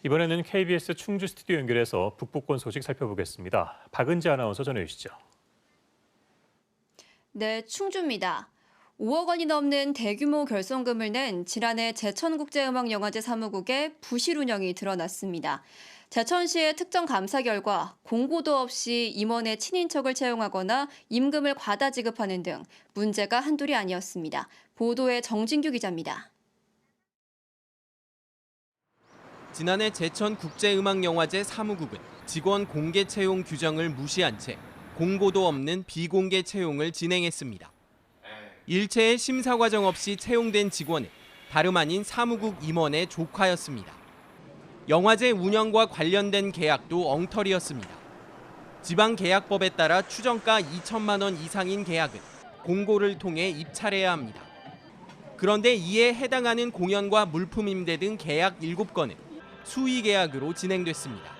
이번에는 KBS 충주 스튜디오 연결해서 북부권 소식 살펴보겠습니다. 박은지 아나운서 전해주시죠. 네, 충주입니다. 5억 원이 넘는 대규모 결손금을 낸 지난해 제천국제음악영화제 사무국의 부실 운영이 드러났습니다. 제천시의 특정 감사 결과 공고도 없이 임원의 친인척을 채용하거나 임금을 과다 지급하는 등 문제가 한둘이 아니었습니다. 보도에 정진규 기자입니다. 지난해 제천국제음악영화제 사무국은 직원 공개 채용 규정을 무시한 채 공고도 없는 비공개 채용을 진행했습니다. 일체의 심사 과정 없이 채용된 직원은 다름 아닌 사무국 임원의 조카였습니다. 영화제 운영과 관련된 계약도 엉터리였습니다. 지방계약법에 따라 추정가 2천만 원 이상인 계약은 공고를 통해 입찰해야 합니다. 그런데 이에 해당하는 공연과 물품 임대 등 계약 7건은 수의계약으로 진행됐습니다.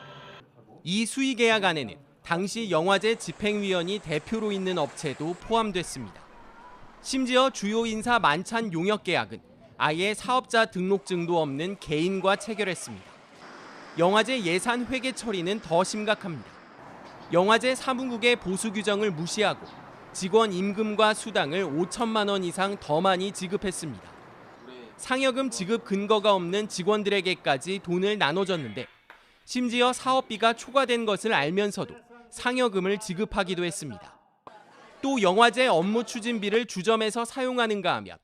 이 수의계약 안에는 당시 영화제 집행위원이 대표로 있는 업체도 포함됐습니다. 심지어 주요 인사 만찬 용역 계약은 아예 사업자 등록증도 없는 개인과 체결했습니다. 영화제 예산 회계 처리는 더 심각합니다. 영화제 사무국의 보수 규정을 무시하고 직원 임금과 수당을 5천만 원 이상 더 많이 지급했습니다. 상여금 지급 근거가 없는 직원들에게까지 돈을 나눠줬는데 심지어 사업비가 초과된 것을 알면서도 상여금을 지급하기도 했습니다. 또 영화제 업무 추진비를 주점에서 사용하는가 하면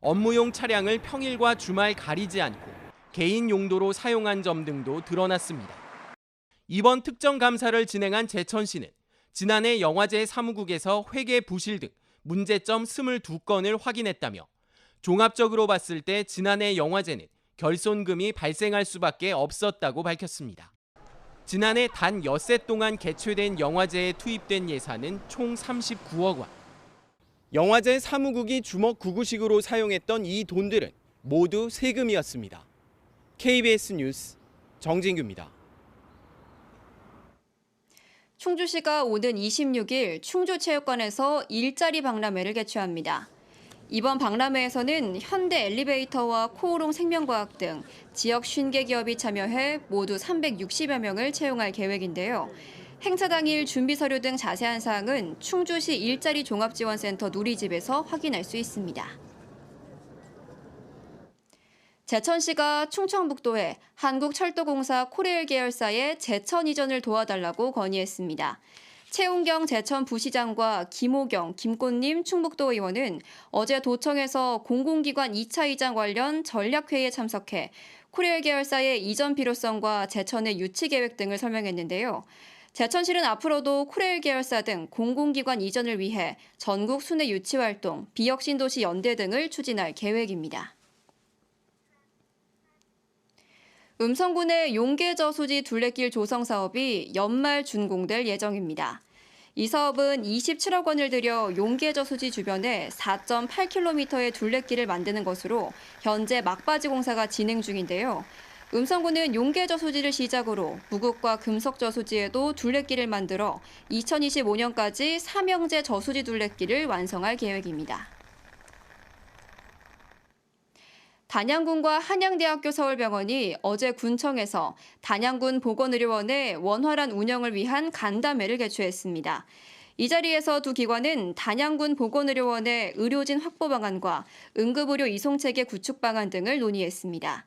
업무용 차량을 평일과 주말 가리지 않고 개인 용도로 사용한 점 등도 드러났습니다. 이번 특정 감사를 진행한 제천시는 지난해 영화제 사무국에서 회계 부실 등 문제점 22건을 확인했다며 종합적으로 봤을 때 지난해 영화제는 결손금이 발생할 수밖에 없었다고 밝혔습니다. 지난해 단 엿새 동안 개최된 영화제에 투입된 예산은 총 39억 원. 영화제 사무국이 주먹구구식으로 사용했던 이 돈들은 모두 세금이었습니다. KBS 뉴스 정진규입니다. 충주시가 오는 26일 충주체육관에서 일자리 박람회를 개최합니다. 이번 박람회에서는 현대 엘리베이터와 코오롱 생명과학 등 지역 50개 기업이 참여해 모두 360여 명을 채용할 계획인데요. 행사 당일 준비 서류 등 자세한 사항은 충주시 일자리 종합지원센터 누리집에서 확인할 수 있습니다. 제천시가 충청북도에 한국철도공사 코레일 계열사의 제천 이전을 도와달라고 건의했습니다. 최웅경 제천 부시장과 김호경, 김꽃님 충북도 의원은 어제 도청에서 공공기관 2차 이전 관련 전략회의에 참석해 코레일 계열사의 이전 필요성과 제천의 유치 계획 등을 설명했는데요. 제천시는 앞으로도 코레일 계열사 등 공공기관 이전을 위해 전국 순회 유치 활동, 비혁신도시 연대 등을 추진할 계획입니다. 음성군의 용계저수지 둘레길 조성 사업이 연말 준공될 예정입니다. 이 사업은 27억 원을 들여 용계저수지 주변에 4.8km의 둘레길을 만드는 것으로 현재 막바지 공사가 진행 중인데요. 음성군은 용계저수지를 시작으로 무국과 금속저수지에도 둘레길을 만들어 2025년까지 삼형제 저수지 둘레길을 완성할 계획입니다. 단양군과 한양대학교 서울병원이 어제 군청에서 단양군 보건의료원의 원활한 운영을 위한 간담회를 개최했습니다. 이 자리에서 두 기관은 단양군 보건의료원의 의료진 확보 방안과 응급의료 이송체계 구축 방안 등을 논의했습니다.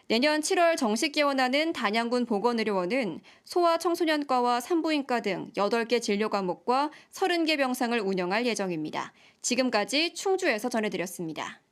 내년 7월 정식 개원하는 단양군 보건의료원은 소아청소년과와 산부인과 등 8개 진료 과목과 30개 병상을 운영할 예정입니다. 지금까지 충주에서 전해드렸습니다.